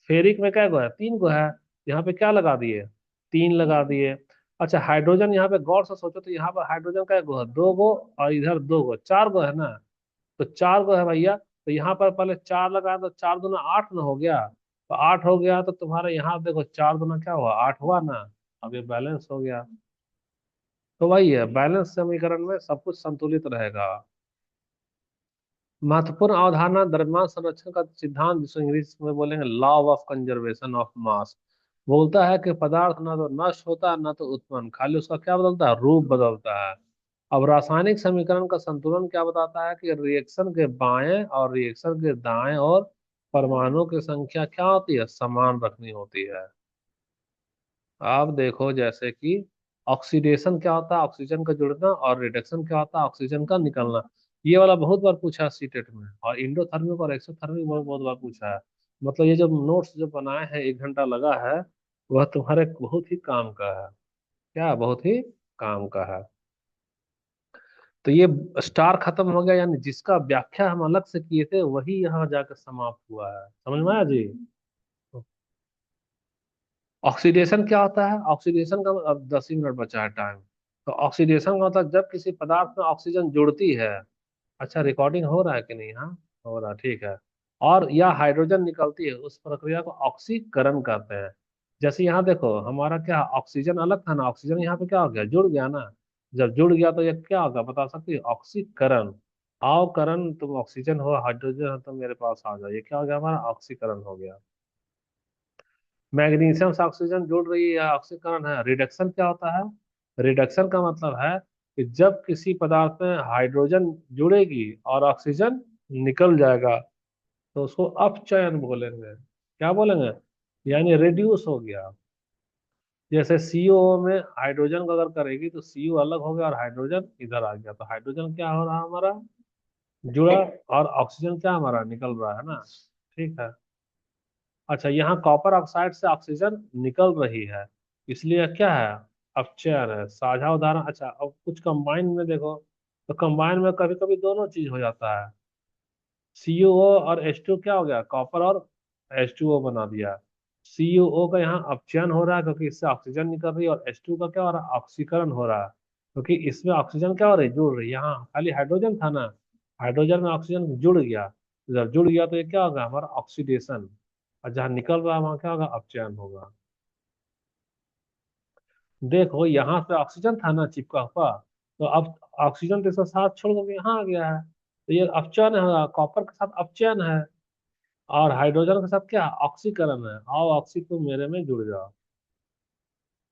फेरिक में कै को है, 3 को है, यहाँ पे क्या लगा दिए, 3 लगा दिए। अच्छा, हाइड्रोजन यहाँ पे गौर से सोचो, तो यहाँ पर हाइड्रोजन कै को है, 2 गो, और इधर 2 गो, 4 गो है ना, तो 4 गो है भैया। तो यहाँ पर पहले 4 लगाया, तो 4 दूना 8 ना हो गया, तो 8 हो गया, तो तुम्हारे यहाँ देखो 4 दूना क्या हुआ, 8 हुआ ना। अब ये बैलेंस हो गया। तो वही है, बैलेंस समीकरण में सब कुछ संतुलित रहेगा। महत्वपूर्ण अवधारणा द्रव्यमान संरक्षण का सिद्धांत, जिसको इंग्लिश में बोलेंगे law of conservation of mass, बोलता है कि पदार्थ ना तो नष्ट होता है, ना तो उत्पन्न, खाली उसका क्या बदलता है, रूप बदलता है। अब रासायनिक समीकरण का संतुलन क्या बताता है, कि रिएक्शन के बाएं और रिएक्शन के दाएं और परमाणुओं की संख्या क्या होती है, समान रखनी होती है। आप देखो, जैसे कि ऑक्सीडेशन क्या होता है, ऑक्सीजन का जुड़ना, और रिडक्शन क्या होता है, ऑक्सीजन का निकलना। ये वाला बहुत बार पूछा है सीटेट में, और इंडोथर्मिक और एक्सोथर्मिक बहुत बहुत बार पूछा है। मतलब ये जो नोट्स जो बनाए हैं, 1 घंटा लगा है, वह तुम्हारे बहुत ही काम का है। क्या, बहुत ही काम का है। तो ये स्टार खत्म हो गया, यानी जिसका व्याख्या हम अलग से किए थे, वही यहाँ जाकर समाप्त हुआ है, समझ में आया जी। ऑक्सीडेशन क्या होता है, ऑक्सीडेशन का, अब 10 ही मिनट बचा है टाइम। तो ऑक्सीडेशन का मतलब जब किसी पदार्थ में ऑक्सीजन जुड़ती है। अच्छा, रिकॉर्डिंग हो रहा है कि नहीं? हाँ, हो रहा है, ठीक है। और या हाइड्रोजन निकलती है, उस प्रक्रिया को ऑक्सीकरण कहते हैं। जैसे यहाँ देखो, हमारा क्या ऑक्सीजन अलग था ना, ऑक्सीजन यहाँ पे क्या हो गया, जुड़ गया ना। जब जुड़ गया तो ये क्या होगा बता सकती है? ऑक्सीकरण। आओ करण, तुम ऑक्सीजन हो, हाइड्रोजन हो, तुम मेरे पास आ जाओ, ये क्या हो गया हमारा? ऑक्सीकरण हो गया। मैग्नीशियम से ऑक्सीजन जुड़ रही है, ऑक्सीकरण है। रिडक्शन क्या होता है? रिडक्शन का मतलब है कि जब किसी पदार्थ में हाइड्रोजन जुड़ेगी और ऑक्सीजन निकल जाएगा, तो उसको अपचयन बोलेंगे। क्या बोलेंगे? यानी रिड्यूस हो गया। जैसे सीओ में हाइड्रोजन को अगर करेगी तो सीओ अलग हो गया और हाइड्रोजन इधर आ गया, तो हाइड्रोजन क्या हो रहा है हमारा? जुड़ा। और ऑक्सीजन क्या हमारा निकल रहा है ना। ठीक है। अच्छा, यहाँ कॉपर ऑक्साइड से ऑक्सीजन निकल रही है, इसलिए क्या है? अपचयन है। साझा उदाहरण, अच्छा अब कुछ कंबाइन में देखो, तो कंबाइन में कभी कभी दोनों चीज हो जाता है। CuO और H2 क्या हो गया? कॉपर और H2O बना दिया। CuO का यहाँ अपचयन हो रहा है क्योंकि इससे ऑक्सीजन निकल रही है, और H2 का क्या हो रहा है? ऑक्सीकरण हो रहा है, क्योंकि इसमें ऑक्सीजन क्या हो रही है? जुड़ रही है। यहाँ खाली हाइड्रोजन था ना, हाइड्रोजन में ऑक्सीजन जुड़ गया। जब जुड़ गया तो ये क्या होगा हमारा? ऑक्सीडेशन। और जहाँ निकल रहा है वहाँ क्या होगा? अपचयन होगा। देखो यहाँ पे ऑक्सीजन था ना चिपका हुआ, तो अब ऑक्सीजन तो इसका साथ छोड़ करके यहाँ आ गया है, तो ये अपचयन है, कॉपर के साथ अपचयन है। और हाइड्रोजन के साथ क्या? ऑक्सीकरण है। आओ ऑक्सी तुम मेरे में जुड़ जाओ।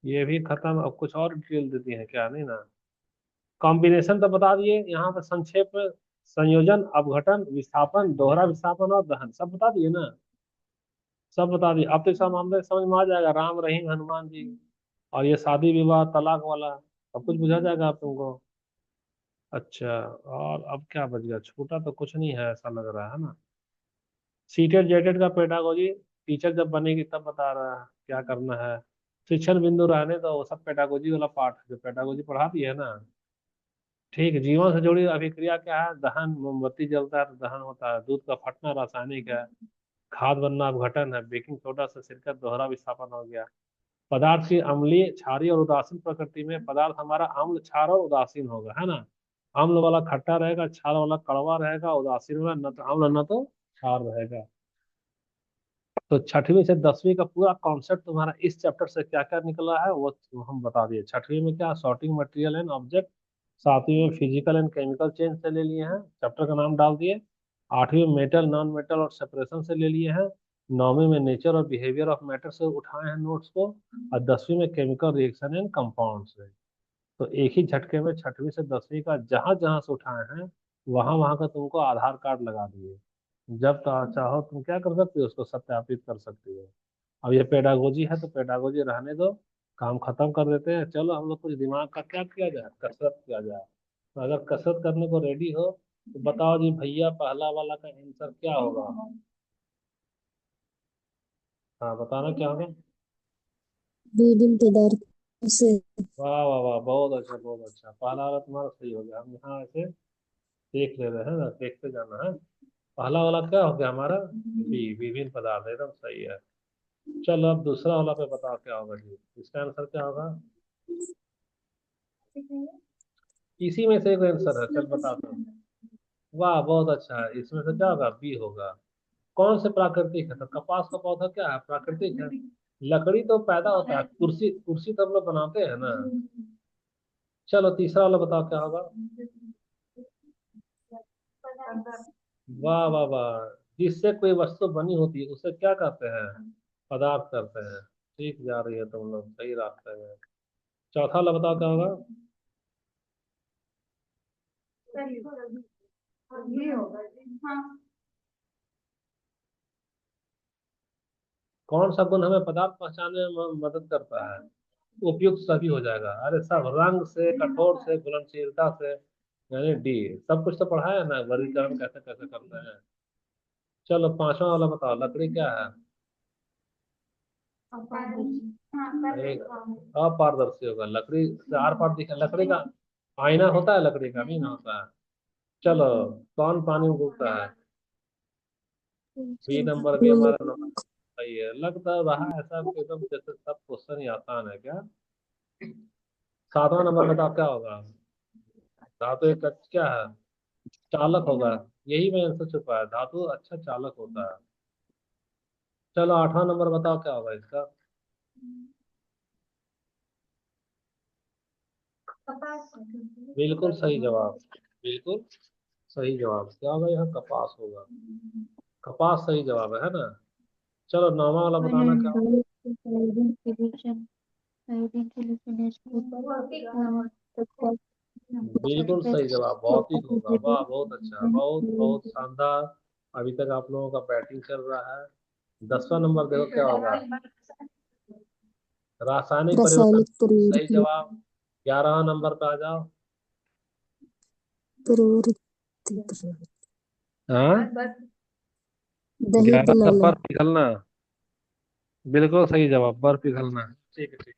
ये भी खत्म। अब कुछ और डिटेल देती है क्या? नहीं ना। कॉम्बिनेशन तो बता दिए, यहाँ पे संक्षेप में संयोजन, अपघटन, विस्थापन, दोहरा विस्थापन और दहन सब बता दिए ना। सब बता दिए। अब तो इसका मामला समझ में आ जाएगा, राम रहीम हनुमान जी, और ये शादी विवाह तलाक वाला सब कुछ बुझा जाएगा आप तुमको। अच्छा, और अब क्या बच गया? छूटा तो कुछ नहीं है ऐसा लग रहा है ना। सीटेड जेटेड का पेडागोजी टीचर जब बनेगी तब बता रहा है क्या करना है। शिक्षण बिंदु रहने तो वो सब पेडागोजी वाला पार्ट है जो पेडागोजी पढ़ाती है ना। ठीक है, जीवन से जुड़ी अभिक्रिया क्या है? दहन, मोमबत्ती जलता है तो दहन होता है। दूध का फटना रासायनिक है। खाद बनना अपघटन है। बेकिंग सोडा से सिरकत दोहरा विस्थापन हो गया। पदार्थ की अम्लीय, क्षारीय और उदासीन प्रकृति में पदार्थ हमारा अम्ल, क्षार और उदासीन होगा, है ना। अम्ल वाला खट्टा रहेगा, क्षार वाला कड़वा रहेगा, उदासीन वाला न तो अम्ल न तो क्षार रहेगा। तो छठवीं से दसवीं का पूरा कॉन्सेप्ट तुम्हारा इस चैप्टर से क्या क्या निकला है वो हम बता दिए। छठवीं में क्या? Sorting material and object. सातवीं में फिजिकल एंड केमिकल चेंज से ले लिए हैं, चैप्टर का नाम डाल दिए। आठवीं में मेटल, नॉन मेटल और सेपरेशन से ले लिए हैं। नौवीं में नेचर और बिहेवियर ऑफ मैटर से उठाए हैं नोट्स को। और दसवीं में केमिकल रिएक्शन एंड कंपाउंड से। तो एक ही झटके में छठवीं से दसवीं का जहां जहां से उठाए हैं, वहां वहां का तुमको आधार कार्ड लगा दिए। जब चाहो तुम क्या कर सकते हो? उसको सत्यापित कर सकती हो। अब ये पेडागोजी है तो पेडागोजी रहने दो, काम खत्म कर देते हैं। चलो हम लोग कुछ दिमाग का क्या किया जाए, कसरत किया जाए। तो अगर कसरत करने को रेडी हो तो बताओ जी भैया, पहला वाला का आंसर क्या होगा? हाँ, बताना क्या होगा। विभिन्न पदार्थों से। वाह वाह वाह, बहुत अच्छा बहुत अच्छा, पहला वाला तुम्हारा सही हो गया। हम यहाँ ऐसे देख ले रहे हैं ना, देखते जाना है। पहला वाला क्या हो गया हमारा? बी, विभिन्न पदार्थ, एकदम सही है। चलो अब दूसरा वाला पे बताओ क्या होगा जी, इसका आंसर क्या होगा? इसी में से एक आंसर है, चल बताता हूँ। वाह, बहुत अच्छा है। इसमें से क्या होगा? बी होगा। कौन से प्राकृतिक है? तो कपास का पौधा क्या है? प्राकृतिक है। लकड़ी तो पैदा होता है, कुर्सी कुर्सी तो हम लोग बनाते हैं ना। चलो तीसरा वाला बताओ क्या होगा। वाह वाह वाह, जिससे कोई वस्तु बनी होती है उसे क्या कहते हैं? पदार्थ करते हैं। ठीक जा रही है तुम लोग, सही रास्ते में। चौथा वाला बताओ क्या होगा। कौन सा गुण हमें पदार्थ पहचानने में मदद करता है? उपयुक्त सभी हो जाएगा। अरे सब, रंग से, कठोर से, घुलनशीलता से, यानी डी। सब कुछ तो पढ़ा है ना, वर्गीकरण कैसे कैसे करते हैं। चलो पांचवा वाला बताओ, लकड़ी क्या है? एक अपारदर्शी होगा। लकड़ी से आर पार दिखा, लकड़ी का आईना होता है, लकड़ी का नहीं ना होता है। चलो, कौन पानी में डूबता है? बी नंबर भी हमारा नंबर सही है। लगता रहा ऐसा एकदम जैसे सब क्वेश्चन ही आसान है क्या। 7वां नंबर बताओ क्या होगा। धातु एक क्या है, चालक होगा। यही में आंसर छुपा है, धातु अच्छा चालक होता है। चलो 8वां नंबर बताओ क्या होगा इसका। बिल्कुल सही जवाब, बिल्कुल सही जवाब क्या होगा यहाँ, कपास होगा। कपास सही जवाब है ना। चलो 9वां वाला बताना क्या होगा। बिल्कुल सही जवाब, भौतिक होगा। वाह बहुत अच्छा, बहुत बहुत शानदार। अभी तक आप लोगों का बैटिंग चल रहा है। 10वां नंबर देखो क्या होगा, रासायनिक परिवर्तन। रासायनिक सही परिवर्तन। जवाब। 11वां नंबर पे आ जाओ। प्रवृत्ति। हाँ, दही 11 का पिलाना। बर्फ पिघलना। बिल्कुल सही जवाब, बर्फ पिघलना। ठीक है ठीक,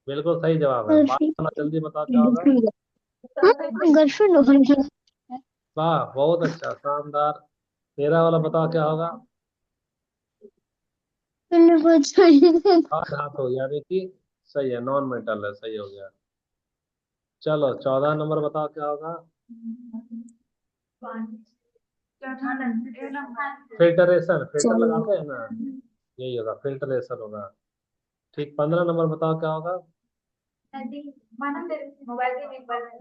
बिल्कुल सही जवाब है। 12वां वाला जल्दी बताओ क्या होगा। गर्लफ्रेंड होगा। वाह बहुत अच्छा, शानदार। 13 वाला बताओ क्या होगा। धातु यानी कि सही है, नॉन मेटल है, सही हो गया। चलो 14 नंबर बताओ क्या होगा। फिल्टरेशन, फिल्टर चालना। लगाते हैं ना, यही होगा, फिल्टरेशन होगा। ठीक, 15 नंबर बताओ क्या होगा।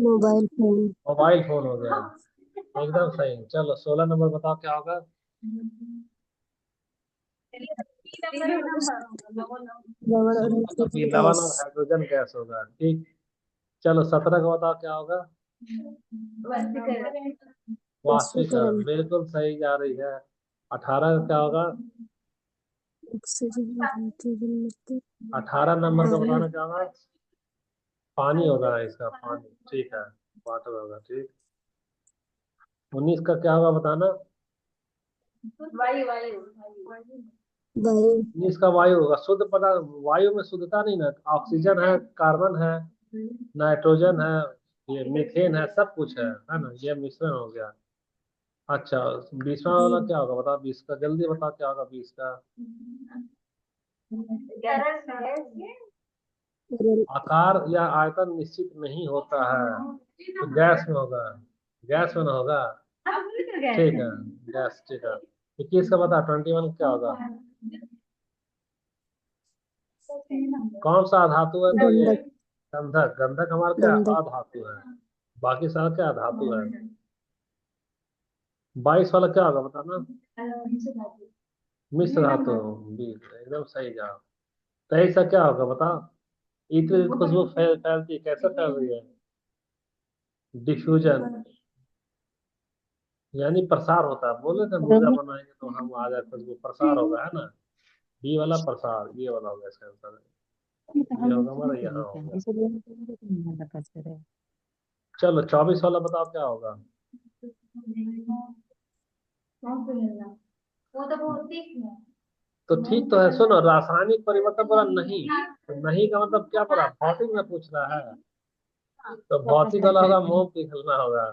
Mobile phone. मोबाइल फोन हो गया, एकदम सही। चलो 16 नंबर बताओ क्या होगा। लवण और 16 का भी हाइड्रोजन लवण गैस। और हाइड्रोजन गैस होगा। ठीक, चलो 17 का बताओ क्या होगा। वाष्पीकरण। वाष्पीकरण, बिल्कुल सही जा रही है। 18 का क्या होगा। ऑक्सीजन और हाइड्रोजन मिलकर 18 नंबर का पानी। बताना क्या होगा। पानी होगा इसका, पानी। ठीक है, वाटर होगा। ठीक, 19 का क्या होगा बताना। वायु। 19 का वायु होगा, शुद्ध पदार्थ। वायु में शुद्धता नहीं ना, ऑक्सीजन है, कार्बन है, नाइट्रोजन है, ये मीथेन है, सब कुछ है ना, ये मिश्रण हो गया। अच्छा, 20वां वाला जीव। क्या होगा बताओ, 20 का जल्दी बताओ क्या होगा 20 का। तरल। आकार या आयतन निश्चित नहीं होता है, तो गैस में होगा। गैस में ना होगा। ठीक है, गैस। ठीक है, 21 का बता, 21 क्या होगा। कौन सा धातु है तो ये। गंधक। गंधक, गंधक हमारा क्या गंधक। अधातु है। बाकी सारा क्या धातु है। 22 वाला क्या होगा बताना। मिश्र धातु, एकदम सही जवाब। 23 का क्या होगा बताओ। इत्र की खुशबू फैलती कैसे फैल रही है। डिफ्यूजन, यानी प्रसार होता है। बोले थे मुर्गा बनाएंगे तो हम आ जाए, खुशबू प्रसार होगा, है ना। बी वाला प्रसार, ये वाला होगा इसका आंसर। ये होगा हमारा, यहाँ हो गया। चलो 24 वाला बताओ क्या होगा। तो ठीक तो है, सुनो, रासायनिक परिवर्तन बोला नहीं, तो नहीं का मतलब क्या पड़ा, भौतिक में पूछ रहा है। तो भौतिक वाला होगा, मोम पिघलना होगा।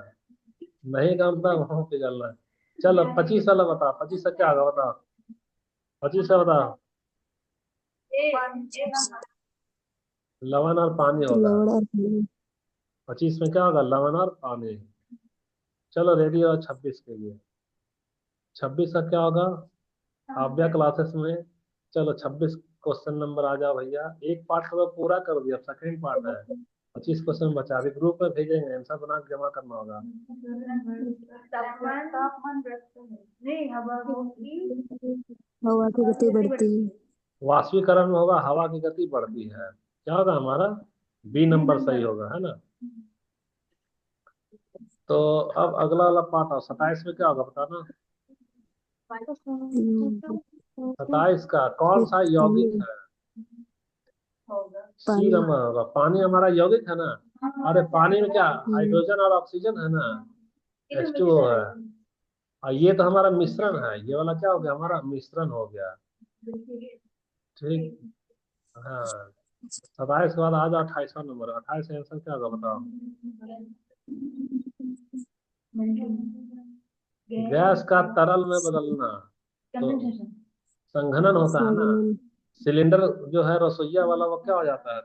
नहीं का मतलब मोम पिघलना। चलो 25 वाला बताओ, 25 का क्या होगा बताओ। 25 का बताओ। लवण और पानी होगा। लवण और पानी। 25 में क्या होगा, लवण और पानी। चलो रेडी हो 26 के लिए। 26 का क्या होगा, आव्या क्लासेस में। चलो 26 क्वेश्चन नंबर आ जाओ भैया। एक पार्ट तो पूरा कर दिया, सेकंड पार्ट है। 25 क्वेश्चन बचा, अभी ग्रुप में भेजेंगे, आंसर बना के जमा करना होगा। हवा की गति बढ़ती है। वाष्पीकरण में होगा, हवा की गति बढ़ती है। क्या होगा हमारा, बी नंबर सही होगा, है ना। तो अब अगला वाला पार्ट आओ, 27 में क्या होगा बताना। 27 का कौन सा यौगिक पानी। है। सी पानी। नंबर होगा, पानी हमारा यौगिक है ना। अरे पानी में क्या, हम्म। हाइड्रोजन और ऑक्सीजन है ना, H2O है। और ये तो हमारा मिश्रण है, ये वाला क्या हो गया, हमारा मिश्रण हो गया। ठीक, हाँ। 27 के बाद आ जाओ 28वां नंबर। 28 का आंसर क्या होगा बताओ। गैस का तरल में बदलना, तो संघनन होता है ना। संघनन। सिलेंडर जो है रसोईया वाला, वो क्या हो जाता है,